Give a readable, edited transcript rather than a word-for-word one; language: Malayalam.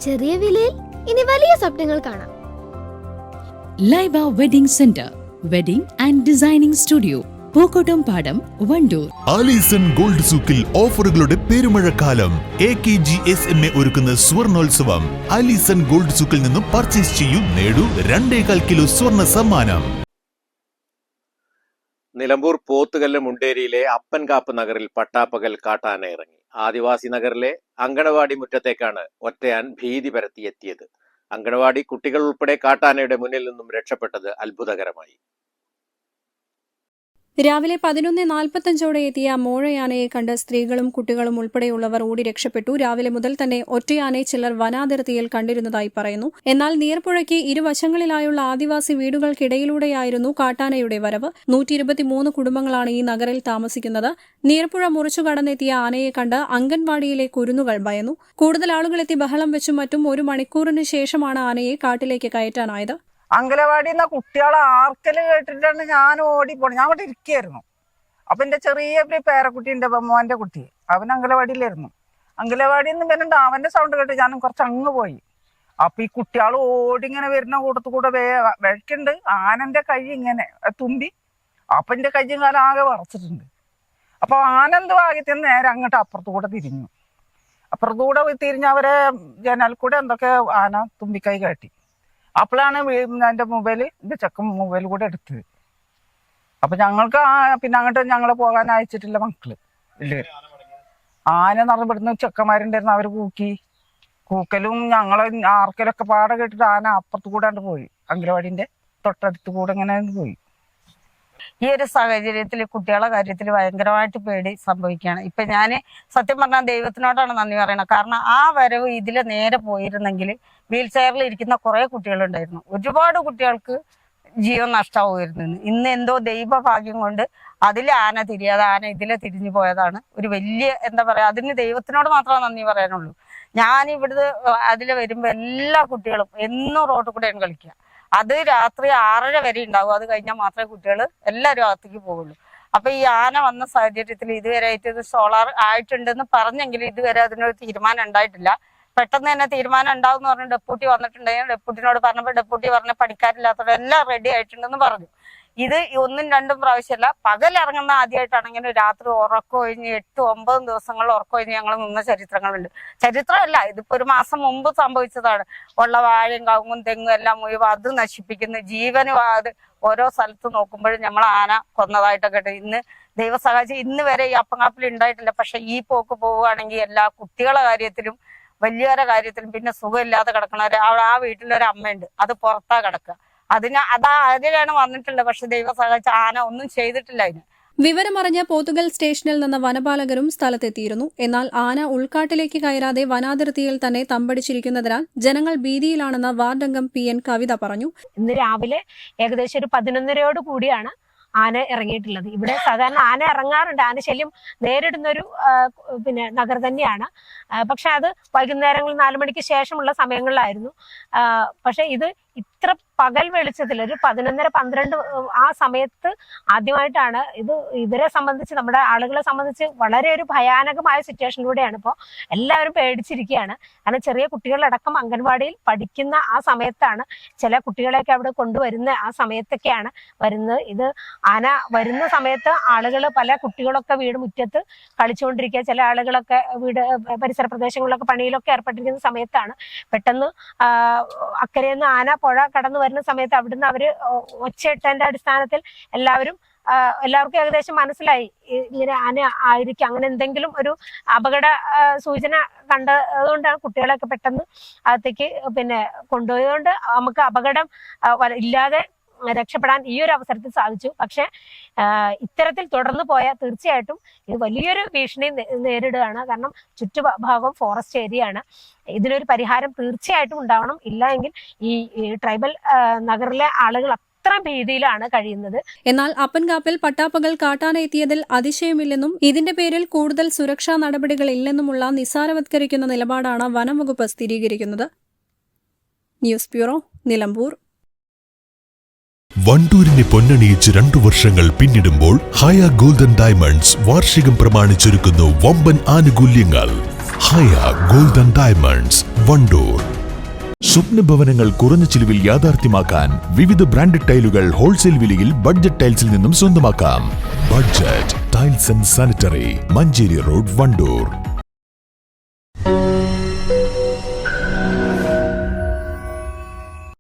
ചെറിയ വിലയിൽ ഇനി വലിയ സ്വപ്നങ്ങൾ കാണാം. Laiba wedding centre, wedding and designing studio, Pookkottumpadam, Wandoor. Alison gold സൂക്കിൽ ഓഫറുകളുടെ പെരുമഴക്കാലം. AKGSMA ഒരുക്കുന്ന സ്വർണോത്സവം. ആലീസൺ ഗോൾഡ് സൂക്കിൽ നിന്നും പർച്ചേസ് ചെയ്യൂ, നേടൂ 2.25 കിലോ സ്വർണ്ണ സമ്മാനം. നിലമ്പൂർ പോത്തുകല്ല് മുണ്ടേരിയിലെ അപ്പൻകാപ്പ് നഗറിൽ പട്ടാപ്പകൽ കാട്ടാന ഇറങ്ങി. ആദിവാസി നഗറിലെ അങ്കണവാടി മുറ്റത്തേക്കാണ് ഒറ്റയാൻ ഭീതി പരത്തിയെത്തിയത്. അങ്കണവാടി കുട്ടികൾ ഉൾപ്പെടെ കാട്ടാനയുടെ മുന്നിൽ നിന്നും രക്ഷപ്പെട്ടത് അത്ഭുതകരമായി. രാവിലെ 11:45 എത്തിയ മോഴയാനയെ കണ്ട് സ്ത്രീകളും കുട്ടികളും ഉൾപ്പെടെയുള്ളവർ ഓടി രക്ഷപ്പെട്ടു. രാവിലെ മുതൽ തന്നെ ഒറ്റയാനെ ചിലർ വനാതിർത്തിയിൽ കണ്ടിരുന്നതായി പറയുന്നു. എന്നാൽ നീർപ്പുഴയ്ക്ക് ഇരുവശങ്ങളിലായുള്ള ആദിവാസി വീടുകൾക്കിടയിലൂടെയായിരുന്നു കാട്ടാനയുടെ വരവ്. 123 കുടുംബങ്ങളാണ് ഈ നഗറിൽ താമസിക്കുന്നത്. നീർപ്പുഴ മുറിച്ചു കടന്നെത്തിയ ആനയെ കണ്ട് അംഗൻവാടിയിലെ കുരുന്നുകൾ ഭയന്നു. കൂടുതൽ ആളുകളെത്തി ബഹളം വെച്ചും മറ്റും 1 മണിക്കൂറിന് ശേഷമാണ് ആനയെ കാട്ടിലേക്ക് കയറ്റാനായത്. അങ്കലവാടിന്ന് കുട്ടികളെ ആർക്കല് കേട്ടിട്ടാണ് ഞാൻ ഓടിപ്പോണത്. ഞാൻ അവിടെ ഇരിക്കുകയായിരുന്നു. അപ്പൊ എന്റെ ചെറിയ പേരക്കുട്ടി ഉണ്ട്, മോന്റെ കുട്ടി, അവൻ അങ്കലവാടിയിലായിരുന്നു. അങ്കലവാടിയിൽ നിന്ന് വരുന്നുണ്ട്, അവന്റെ സൗണ്ട് കേട്ട് ഞാൻ കുറച്ച് അങ്ങ് പോയി. അപ്പൊ ഈ കുട്ടികൾ ഓടിങ്ങനെ വരുന്ന കൂടെ വെക്കുണ്ട്. ആനന്റെ കൈ ഇങ്ങനെ തുമ്പി, അപ്പൊ എന്റെ കയ്യും കാലം ആകെ വറച്ചിട്ടുണ്ട്. അപ്പൊ ആനന്ദ ഭാഗ്യത്തിൽ നേരെ അങ്ങോട്ട് അപ്പുറത്തുകൂടെ തിരിഞ്ഞു. അപ്പുറത്തുകൂടെ തിരിഞ്ഞ് അവരെ ജനൽ കൂടെ എന്തൊക്കെ ആന തുമ്പിക്കൈ കാട്ടി. അപ്പോഴാണ് എൻ്റെ എൻ്റെ ചെക്കൻ മൊബൈൽ കൂടെ എടുത്തത്. അപ്പൊ ഞങ്ങൾക്ക് പിന്നെ അങ്ങോട്ട് ഞങ്ങളെ പോകാൻ അയച്ചിട്ടില്ല മക്കള്. ഇല്ലേ, ആന നിറഞ്ഞിടുന്ന ചെക്കന്മാരുണ്ടായിരുന്നു, അവര് കൂക്കലും ഞങ്ങളെ ആർക്കലൊക്കെ പാടെ കേട്ടിട്ട് ആന അപ്പുറത്ത് കൂടാണ്ട് പോയി. അങ്കലവാടിന്റെ തൊട്ടടുത്ത് കൂടെ ഇങ്ങനെ പോയി. ഈ ഒരു സാഹചര്യത്തിൽ കുട്ടികളുടെ കാര്യത്തിൽ ഭയങ്കരമായിട്ട് പേടി സംഭവിക്കുകയാണ്. ഇപ്പൊ ഞാൻ സത്യം പറഞ്ഞാൽ ദൈവത്തിനോടാണ് നന്ദി പറയണത്. കാരണം ആ വരവ് ഇതിലെ നേരെ പോയിരുന്നെങ്കിൽ വീൽ ചെയറിൽ ഇരിക്കുന്ന കുറെ കുട്ടികളുണ്ടായിരുന്നു. ഒരുപാട് കുട്ടികൾക്ക് ജീവൻ നഷ്ടമാവുമായിരുന്നു. ഇന്ന് എന്തോ ദൈവഭാഗ്യം കൊണ്ട് അതിലെ ആന തിരിയാതെ ആന ഇതിലെ തിരിഞ്ഞു പോയതാണ് ഒരു വലിയ, എന്താ പറയാ, അതിന് ദൈവത്തിനോട് മാത്രമേ നന്ദി പറയാനുള്ളൂ. ഞാൻ ഇവിടുന്ന് അതിലെ വരുമ്പോ എല്ലാ കുട്ടികളും എന്നും റോഡിൽ കൂടെയാണ് കളിക്കുക. അത് രാത്രി 6:30 വരെ ഉണ്ടാവും. അത് കഴിഞ്ഞാൽ മാത്രമേ കുട്ടികൾ എല്ലാവരും അകത്തേക്ക് പോകുള്ളൂ. അപ്പൊ ഈ ആന വന്ന സാഹചര്യത്തിൽ ഇതുവരെ ആയിട്ട് ഇത് സോളാർ ആയിട്ടുണ്ടെന്ന് പറഞ്ഞെങ്കിലും ഇതുവരെ അതിനൊരു തീരുമാനം ഉണ്ടായിട്ടില്ല. പെട്ടെന്ന് തന്നെ തീരുമാനം ഉണ്ടാവും എന്ന് പറഞ്ഞ് ഡെപ്യൂട്ടി വന്നിട്ടുണ്ടെങ്കിൽ ഡെപ്യൂട്ടിനോട് പറഞ്ഞപ്പോൾ ഡെപ്യൂട്ടി പറഞ്ഞ പണിക്കാരില്ലാത്തവരെ എല്ലാം റെഡി ആയിട്ടുണ്ടെന്ന് പറഞ്ഞു. ഇത് 1-2 പ്രാവശ്യമല്ല, പകലിറങ്ങുന്ന ആദ്യമായിട്ടാണെങ്കിൽ രാത്രി ഉറക്കം ഒഴിഞ്ഞ് 8-9 ദിവസങ്ങളിൽ ഉറക്കം ഒഴിഞ്ഞ് ഞങ്ങൾ നിന്ന ചരിത്രങ്ങളുണ്ട്. ചരിത്രമല്ല, ഇതിപ്പോ 1 മാസം മുമ്പ് സംഭവിച്ചതാണ്. ഉള്ള വാഴയും കവുങ്ങും തെങ്ങും എല്ലാം മുഴുവൻ അത് നശിപ്പിക്കുന്ന ജീവനും അത് ഓരോ സ്ഥലത്ത് നോക്കുമ്പോഴും നമ്മൾ ആന കൊന്നതായിട്ടൊക്കെ ഉണ്ട്. ഇന്ന് ദൈവം സഹായിച്ച് ഇന്ന് വരെ ഈ അപ്പങ്കാപ്പിൽ ഉണ്ടായിട്ടില്ല. പക്ഷെ ഈ പോക്ക് പോവുകയാണെങ്കിൽ എല്ലാ കുട്ടികളുടെ കാര്യത്തിലും വലിയവരുടെ കാര്യത്തിലും പിന്നെ സുഖമില്ലാതെ കിടക്കണവരെ ആ വീട്ടിലൊരു അമ്മയുണ്ട്, അത് പുറത്താ കിടക്കുക. അതിലാണ് വന്നിട്ടുള്ളത്. പക്ഷെ ദൈവം സഹായിച്ച ആന ഒന്നും ചെയ്തിട്ടില്ല അതിന്. വിവരമറിഞ്ഞ പോത്തുകൽ സ്റ്റേഷനിൽ നിന്ന് വനപാലകരും സ്ഥലത്തെത്തിയിരുന്നു. എന്നാൽ ആന ഉൾക്കാട്ടിലേക്ക് കയറാതെ വനാതിർത്തിയിൽ തന്നെ തമ്പടിച്ചിരിക്കുന്നതിനാൽ ജനങ്ങൾ ഭീതിയിലാണെന്ന് വാർഡംഗം PN കവിത പറഞ്ഞു. ഇന്ന് രാവിലെ ഏകദേശം ഒരു 11:30 കൂടിയാണ് ആന ഇറങ്ങിയിട്ടുള്ളത്. ഇവിടെ സാധാരണ ആന ഇറങ്ങാറുണ്ട്, ആന ശല്യം നേരിടുന്നൊരു നഗർ തന്നെയാണ്. പക്ഷെ അത് വൈകുന്നേരങ്ങളിൽ 4 മണിക്ക് ശേഷമുള്ള സമയങ്ങളിലായിരുന്നു. പക്ഷെ ഇത് ഇത്ര പകൽ വെളിച്ചത്തിൽ ഒരു 11:30-12 ആ സമയത്ത് ആദ്യമായിട്ടാണ് ഇത്. ഇവരെ സംബന്ധിച്ച്, നമ്മുടെ ആളുകളെ സംബന്ധിച്ച് വളരെ ഒരു ഭയാനകമായ സിറ്റുവേഷനിലൂടെയാണ് ഇപ്പോൾ എല്ലാവരും പേടിച്ചിരിക്കുകയാണ്. കാരണം ചെറിയ കുട്ടികളടക്കം അംഗൻവാടിയിൽ പഠിക്കുന്ന ആ സമയത്താണ്, ചില കുട്ടികളെയൊക്കെ അവിടെ കൊണ്ടുവരുന്ന ആ സമയത്തൊക്കെയാണ് വരുന്നത്. ഇത് ആന വരുന്ന സമയത്ത് ആളുകൾ, പല കുട്ടികളൊക്കെ വീട് മുറ്റത്ത് കളിച്ചുകൊണ്ടിരിക്കുക, ചില ആളുകളൊക്കെ വീട് പരിസര പ്രദേശങ്ങളിലൊക്കെ പണിയിലൊക്കെ ഏർപ്പെട്ടിരിക്കുന്ന സമയത്താണ് പെട്ടെന്ന് അക്കരയിൽ ആന പുഴ കടന്നു വരുന്ന സമയത്ത് അവിടുന്ന് അവര് ഒച്ചയിട്ടതിന്റെ അടിസ്ഥാനത്തിൽ എല്ലാവർക്കും ഏകദേശം മനസ്സിലായി ഇങ്ങനെ ആന ആയിരിക്കും, അങ്ങനെ എന്തെങ്കിലും ഒരു അപകട സൂചന കണ്ടതുകൊണ്ടാണ് കുട്ടികളെയൊക്കെ പെട്ടെന്ന് അകത്തേക്ക് കൊണ്ടുപോയതുകൊണ്ട് നമുക്ക് അപകടം ഇല്ലാതെ രക്ഷപ്പെടാൻ ഈ ഒരു അവസരത്തിൽ സാധിച്ചു. പക്ഷെ ഇത്തരത്തിൽ തുടർന്ന് പോയാൽ തീർച്ചയായിട്ടും ഇത് വലിയൊരു ഭീഷണി നേരിടുകയാണ്. കാരണം ചുറ്റുഭാഗം ഫോറസ്റ്റ് ഏരിയയാണ്. ഇതിനൊരു പരിഹാരം തീർച്ചയായിട്ടും ഉണ്ടാവണം. ഇല്ല എങ്കിൽ ഈ ട്രൈബൽ നഗറിലെ ആളുകൾ അത്ര ഭീതിയിലാണ് കഴിയുന്നത്. എന്നാൽ അപ്പൻകാപ്പിൽ പട്ടാപ്പകൽ കാട്ടാന എത്തിയതിൽ അതിശയമില്ലെന്നും ഇതിന്റെ പേരിൽ കൂടുതൽ സുരക്ഷാ നടപടികൾ ഇല്ലെന്നുമുള്ള നിസ്സാരവത്കരിക്കുന്ന നിലപാടാണ് വനംവകുപ്പ് സ്ഥിരീകരിക്കുന്നത്. News bureau, Nilambur. വണ്ടൂരിനെ പൊന്നണിയിച്ച് 2 വർഷങ്ങൾ പിന്നിടുമ്പോൾ ഹയ ഗോൾഡൻ ഡയമണ്ട്സ് വാർഷികം പ്രമാണിച്ചൊരുക്കുന്നു വമ്പൻ ആനുകൂല്യങ്ങൾ. ഹയ ഗോൾഡൻ ഡയമണ്ട്സ്, വണ്ടൂർ. സ്വപ്ന ഭവനങ്ങൾ കുറഞ്ഞ ചിലവിൽ യാഥാർത്ഥ്യമാക്കാൻ വിവിധ ബ്രാൻഡഡ് ടൈലുകൾ ഹോൾസെയിൽ വിലയിൽ ബഡ്ജറ്റ് ടൈൽസിൽ നിന്നും സ്വന്തമാക്കാം. Budget tiles and sanitary, Manjeri road, Wandoor.